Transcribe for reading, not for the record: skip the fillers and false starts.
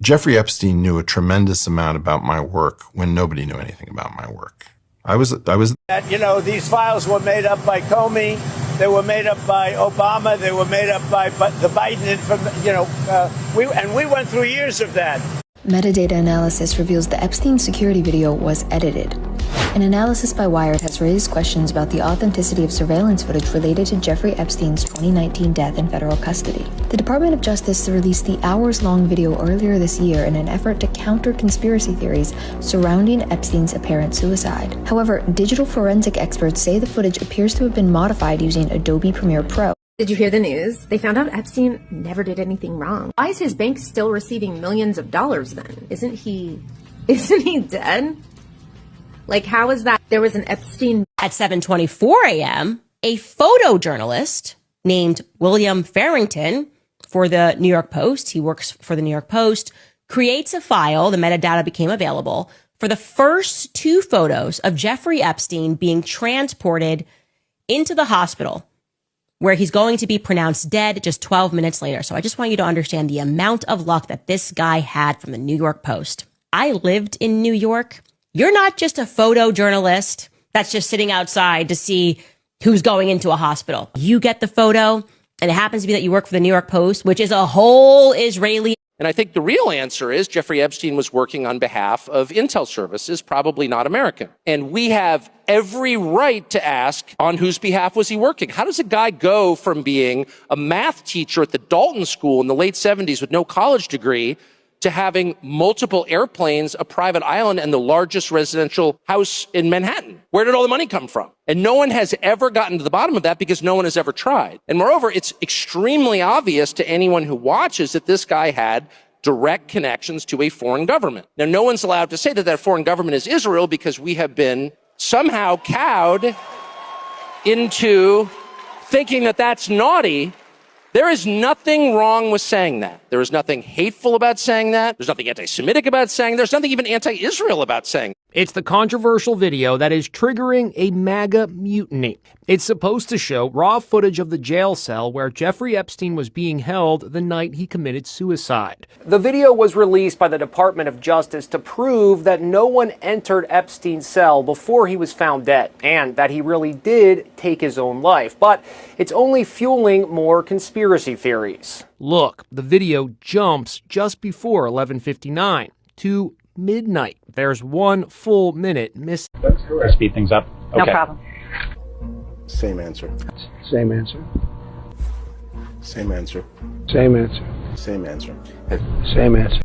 Jeffrey Epstein knew a tremendous amount about my work when nobody knew anything about my work. I was. These files were made up by Comey. They were made up by Obama. They were made up by the Biden. We went through years of that. Metadata analysis reveals the Epstein security video was edited. An analysis by Wired has raised questions about the authenticity of surveillance footage related to Jeffrey Epstein's 2019 death in federal custody. The Department of Justice released the hours-long video earlier this year in an effort to counter conspiracy theories surrounding Epstein's apparent suicide. However, digital forensic experts say the footage appears to have been modified using Adobe Premiere Pro. Did you hear the news? They found out Epstein never did anything wrong. Why is his bank still receiving millions of dollars then? Isn't he dead? Like, how is that? There was an Epstein. At 7:24 a.m., a photojournalist named William Farrington for the New York Post, he works for the New York Post, creates a file, the metadata became available, for the first two photos of Jeffrey Epstein being transported into the hospital, where he's going to be pronounced dead just 12 minutes later. So I just want you to understand the amount of luck that this guy had from the New York Post. I lived in New York. You're not just a photojournalist that's just sitting outside to see who's going into a hospital. You get the photo, and it happens to be that you work for the New York Post, which is a whole Israeli. And I think the real answer is Jeffrey Epstein was working on behalf of intel services, probably not American. And we have every right to ask, on whose behalf was he working? How does a guy go from being a math teacher at the Dalton School in the late 70s with no college degree to having multiple airplanes, a private island, and the largest residential house in Manhattan? Where did all the money come from? And no one has ever gotten to the bottom of that because no one has ever tried. And moreover, it's extremely obvious to anyone who watches that this guy had direct connections to a foreign government. Now, no one's allowed to say that that foreign government is Israel because we have been somehow cowed into thinking that that's naughty. There is nothing wrong with saying that. There is nothing hateful about saying that. There's nothing anti-Semitic about saying that. There's nothing even anti-Israel about saying that. It's the controversial video that is triggering a MAGA mutiny. It's supposed to show raw footage of the jail cell where Jeffrey Epstein was being held the night he committed suicide. The video was released by the Department of Justice to prove that no one entered Epstein's cell before he was found dead, and that he really did take his own life. But it's only fueling more conspiracy theories. Look, the video jumps just before 11:59 to midnight. There's 1 full minute missing. Let's speed things up. Okay. No problem. Same answer. Same answer. Same answer. Same answer. Same answer. Same answer.